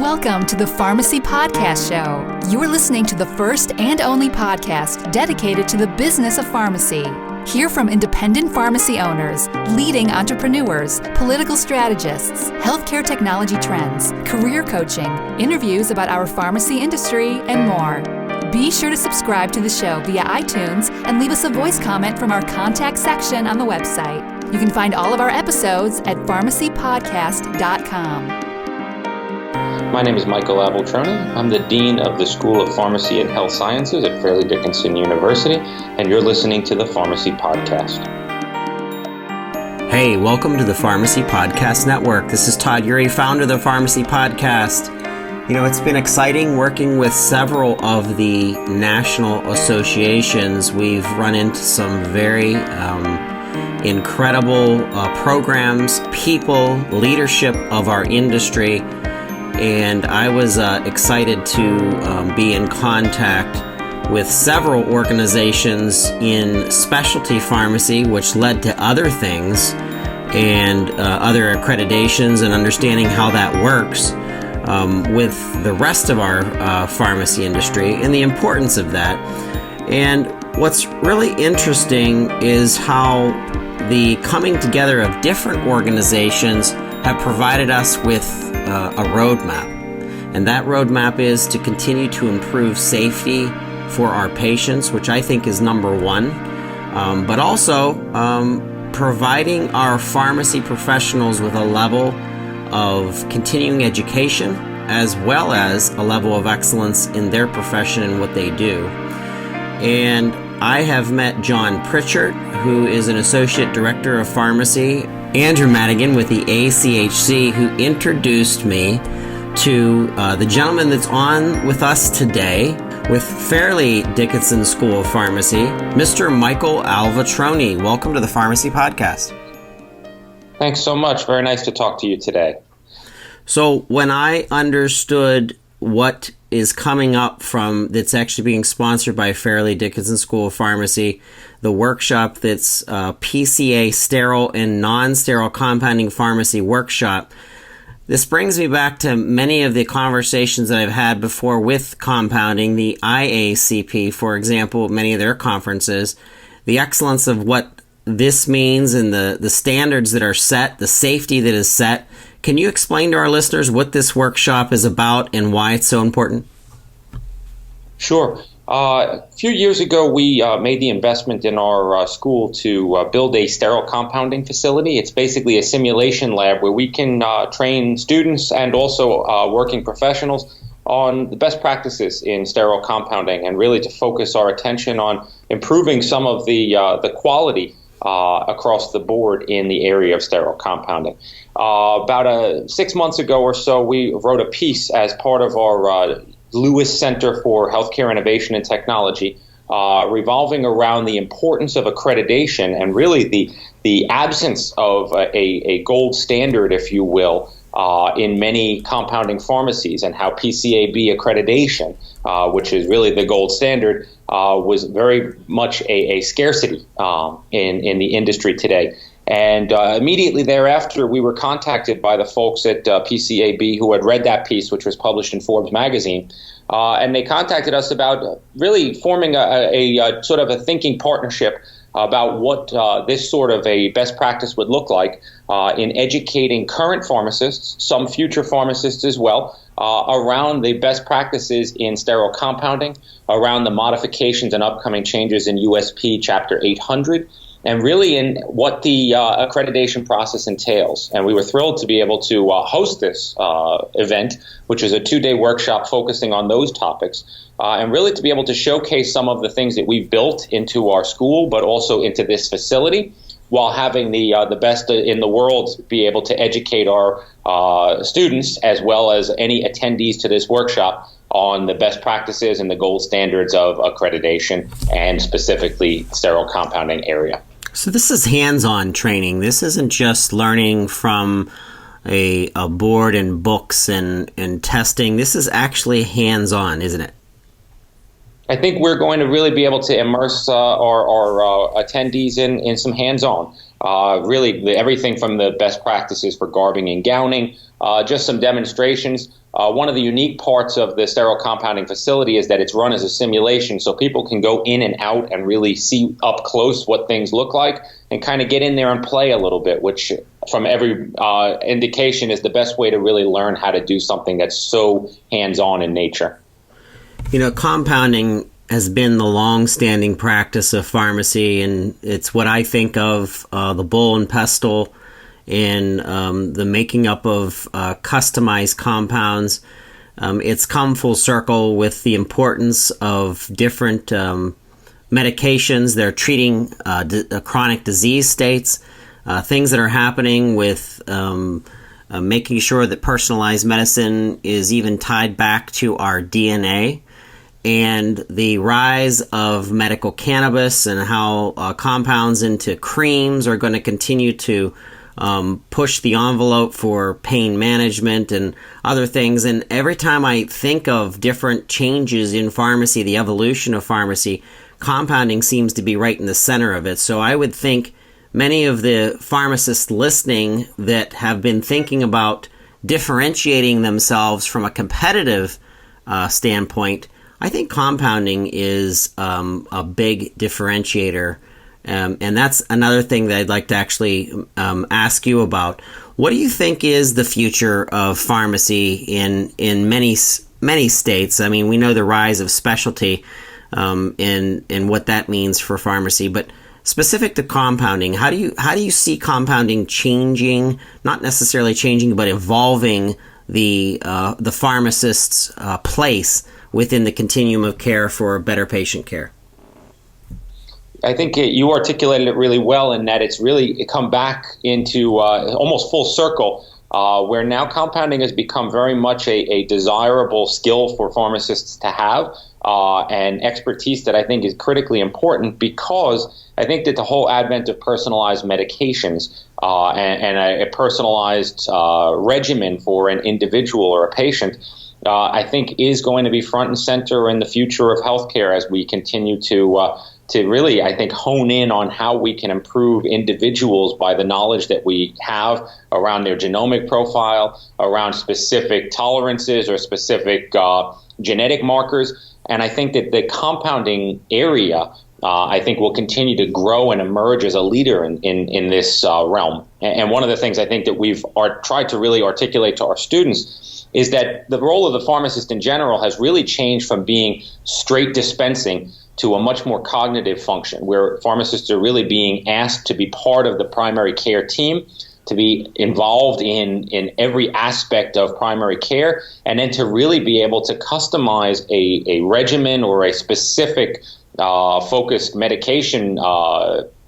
Welcome to the Pharmacy Podcast Show. You are listening to the first and only podcast dedicated to the business of pharmacy. Hear from independent pharmacy owners, leading entrepreneurs, political strategists, healthcare technology trends, career coaching, interviews about our pharmacy industry, and more. Be sure to subscribe to the show via iTunes and leave us a voice comment from our contact section on the website. You can find all of our episodes at pharmacypodcast.com. My name is Michael Abeltroni. I'm the Dean of the School of Pharmacy and Health Sciences at Fairleigh Dickinson University, and you're listening to the Pharmacy Podcast. Hey, welcome to the Pharmacy Podcast Network. This is Todd Urey, founder of the Pharmacy Podcast. You know, it's been exciting working with several of the national associations. We've run into some very incredible programs, people, leadership of our industry. And I was excited to be in contact with several organizations in specialty pharmacy, which led to other things and other accreditations and understanding how that works with the rest of our pharmacy industry and the importance of that. And what's really interesting is how the coming together of different organizations have provided us with a roadmap. And that roadmap is to continue to improve safety for our patients, which I think is number one, but also providing our pharmacy professionals with a level of continuing education as well as a level of excellence in their profession and what they do. And I have met John Pritchard, who is an Associate Director of Pharmacy, Andrew Madigan with the ACHC, who introduced me to the gentleman that's on with us today with Fairleigh Dickinson School of Pharmacy, Mr. Michael Abeltroni. Welcome to the Pharmacy Podcast. Thanks so much. Very nice to talk to you today. So when I understood what is coming up from that's actually being sponsored by Fairleigh Dickinson School of Pharmacy, the workshop that's PCAB Sterile and Non-Sterile Compounding Pharmacy Workshop. This brings me back to many of the conversations that I've had before with compounding, the IACP, for example, many of their conferences, the excellence of what this means and the standards that are set, the safety that is set. Can you explain to our listeners what this workshop is about and why it's so important? Sure. A few years ago, we made the investment in our school to build a sterile compounding facility. It's basically a simulation lab where we can train students and also working professionals on the best practices in sterile compounding and really to focus our attention on improving some of the quality across the board in the area of sterile compounding. About 6 months ago or so, we wrote a piece as part of our Lewis Center for Healthcare Innovation and Technology, revolving around the importance of accreditation and really the absence of a gold standard, if you will, in many compounding pharmacies, and how PCAB accreditation, which is really the gold standard, was very much a scarcity in the industry today. And immediately thereafter, we were contacted by the folks at PCAB who had read that piece, which was published in Forbes magazine. And they contacted us about really forming a sort of a thinking partnership about what this sort of a best practice would look like in educating current pharmacists, some future pharmacists as well, around the best practices in sterile compounding, around the modifications and upcoming changes in USP Chapter 800, and really in what the accreditation process entails. And we were thrilled to be able to host this event, which is a 2-day workshop focusing on those topics, and really to be able to showcase some of the things that we've built into our school, but also into this facility, while having the best in the world be able to educate our students as well as any attendees to this workshop on the best practices and the gold standards of accreditation and specifically sterile compounding area. So this is hands-on training. This isn't just learning from a board and books and testing. This is actually hands-on, isn't it? I think we're going to really be able to immerse our attendees in some hands-on. Really, everything from the best practices for garbing and gowning, just some demonstrations, one of the unique parts of the sterile compounding facility is that it's run as a simulation, so people can go in and out and really see up close what things look like and kind of get in there and play a little bit, which from every indication is the best way to really learn how to do something that's so hands-on in nature. You know, compounding has been the long-standing practice of pharmacy, and it's what I think of the bull and pestle and the making up of customized compounds. It's come full circle with the importance of different medications. They're treating chronic disease states, things that are happening with making sure that personalized medicine is even tied back to our DNA, and the rise of medical cannabis and how compounds into creams are going to continue to push the envelope for pain management and other things. And every time I think of different changes in pharmacy, the evolution of pharmacy, compounding seems to be right in the center of it. So I would think many of the pharmacists listening that have been thinking about differentiating themselves from a competitive standpoint, I think compounding is a big differentiator. And that's another thing that I'd like to actually ask you about. What do you think is the future of pharmacy in many states? I mean, we know the rise of specialty and what that means for pharmacy, but specific to compounding, how do you see compounding changing? Not necessarily changing, but evolving the pharmacist's place within the continuum of care for better patient care? I think you articulated it really well in that it's really come back into almost full circle, where now compounding has become very much a desirable skill for pharmacists to have, and expertise that I think is critically important, because I think that the whole advent of personalized medications and a personalized regimen for an individual or a patient, I think is going to be front and center in the future of healthcare as we continue to really, I think, hone in on how we can improve individuals by the knowledge that we have around their genomic profile, around specific tolerances or specific genetic markers. And I think that the compounding area, I think, will continue to grow and emerge as a leader in this realm. And one of the things I think that we've tried to really articulate to our students is that the role of the pharmacist in general has really changed from being straight dispensing to a much more cognitive function, where pharmacists are really being asked to be part of the primary care team, to be involved in every aspect of primary care, and then to really be able to customize a regimen or a specific focused medication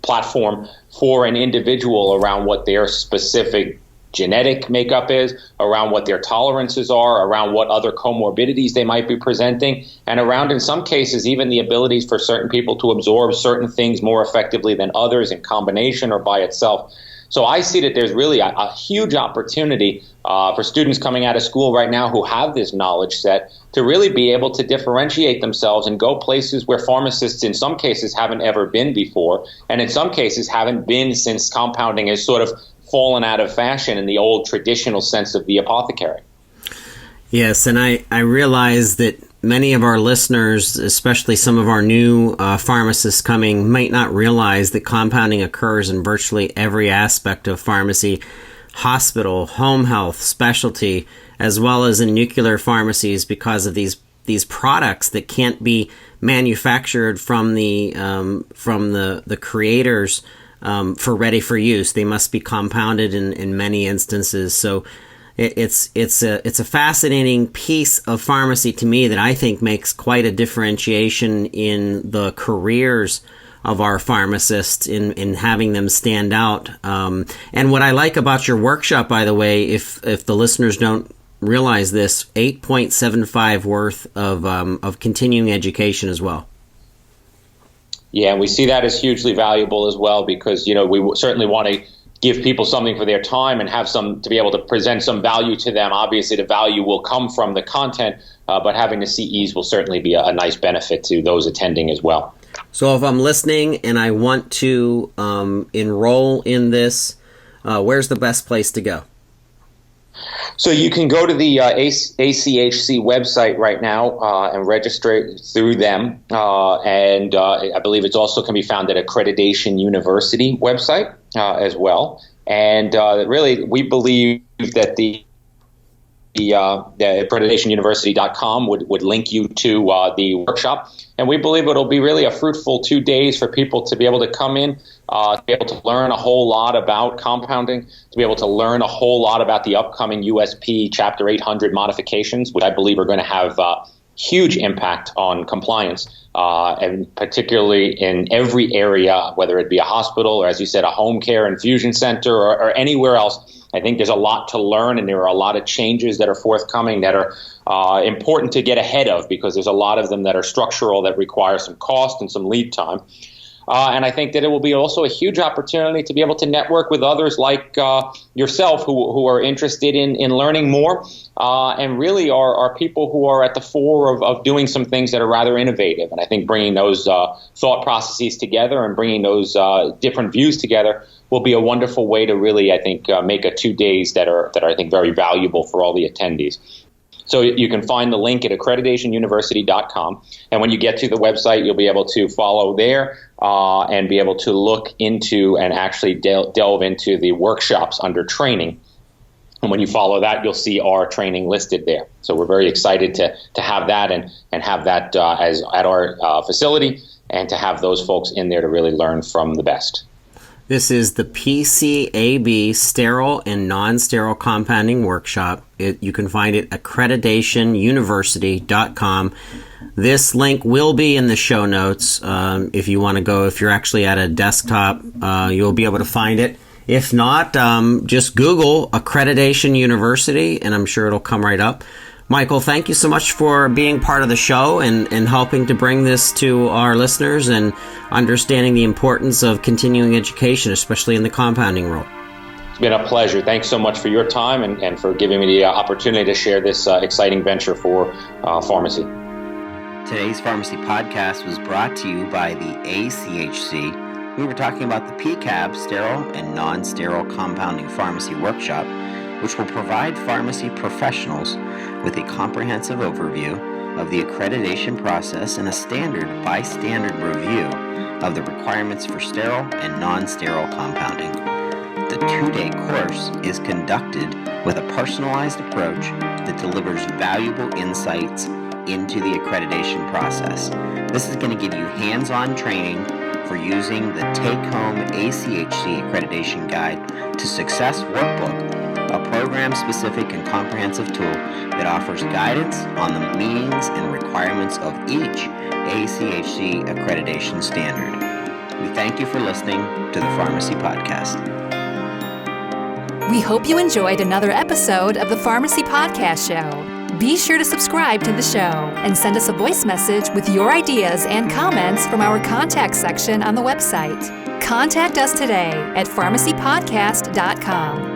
platform for an individual around what their specific genetic makeup is, around what their tolerances are, around what other comorbidities they might be presenting, and around, in some cases, even the abilities for certain people to absorb certain things more effectively than others in combination or by itself. So I see that there's really a huge opportunity for students coming out of school right now who have this knowledge set to really be able to differentiate themselves and go places where pharmacists in some cases haven't ever been before, and in some cases haven't been since compounding has sort of fallen out of fashion in the old traditional sense of the apothecary. Yes, and I realize that many of our listeners, especially some of our new pharmacists coming, might not realize that compounding occurs in virtually every aspect of pharmacy: hospital, home health, specialty, as well as in nuclear pharmacies, because of these products that can't be manufactured from the creators for ready for use. They must be compounded in many instances. So it's a fascinating piece of pharmacy to me that I think makes quite a differentiation in the careers of our pharmacists in having them stand out. And what I like about your workshop, by the way, if the listeners don't realize this, 8.75 worth of continuing education as well. Yeah, and we see that as hugely valuable as well, because, you know, we certainly want to give people something for their time and have some to be able to present some value to them. Obviously, the value will come from the content, but having the CEs will certainly be a nice benefit to those attending as well. So if I'm listening and I want to enroll in this, where's the best place to go? So you can go to the ACHC website right now and register through them. And I believe it also can be found at Accreditation University website as well. And really, we believe that the accreditationuniversity.com would link you to the workshop. And we believe it'll be really a fruitful 2 days for people to be able to come in, to be able to learn a whole lot about compounding, to be able to learn a whole lot about the upcoming USP Chapter 800 modifications, which I believe are going to have huge impact on compliance, and particularly in every area, whether it be a hospital or, as you said, a home care infusion center or anywhere else. I think there's a lot to learn, and there are a lot of changes that are forthcoming that are important to get ahead of, because there's a lot of them that are structural that require some cost and some lead time. And I think that it will be also a huge opportunity to be able to network with others like yourself who are interested in learning more and really are people who are at the fore of doing some things that are rather innovative. And I think bringing those thought processes together and bringing those different views together will be a wonderful way to really, I think, make a 2 days that are I think very valuable for all the attendees. So you can find the link at accreditationuniversity.com. And when you get to the website, you'll be able to follow there and be able to look into and actually delve into the workshops under training. And when you follow that, you'll see our training listed there. So we're very excited to have that and have that as at our facility, and to have those folks in there to really learn from the best. This is the PCAB Sterile and Non-Sterile Compounding Workshop. You can find it at accreditationuniversity.com. This link will be in the show notes. If you want to go, if you're actually at a desktop, you'll be able to find it. If not, just Google Accreditation University, and I'm sure it'll come right up. Michael, thank you so much for being part of the show and helping to bring this to our listeners and understanding the importance of continuing education, especially in the compounding role. It's been a pleasure. Thanks so much for your time and for giving me the opportunity to share this exciting venture for pharmacy. Today's Pharmacy Podcast was brought to you by the ACHC. We were talking about the PCAB Sterile and Non-Sterile Compounding Pharmacy Workshop, which will provide pharmacy professionals with a comprehensive overview of the accreditation process and a standard-by-standard review of the requirements for sterile and non-sterile compounding. The 2-day course is conducted with a personalized approach that delivers valuable insights into the accreditation process. This is going to give you hands-on training for using the take-home ACHC Accreditation Guide to Success workbook, a program-specific and comprehensive tool that offers guidance on the meanings and requirements of each ACHC Accreditation Standard. We thank you for listening to the Pharmacy Podcast. We hope you enjoyed another episode of the Pharmacy Podcast Show. Be sure to subscribe to the show and send us a voice message with your ideas and comments from our contact section on the website. Contact us today at pharmacypodcast.com.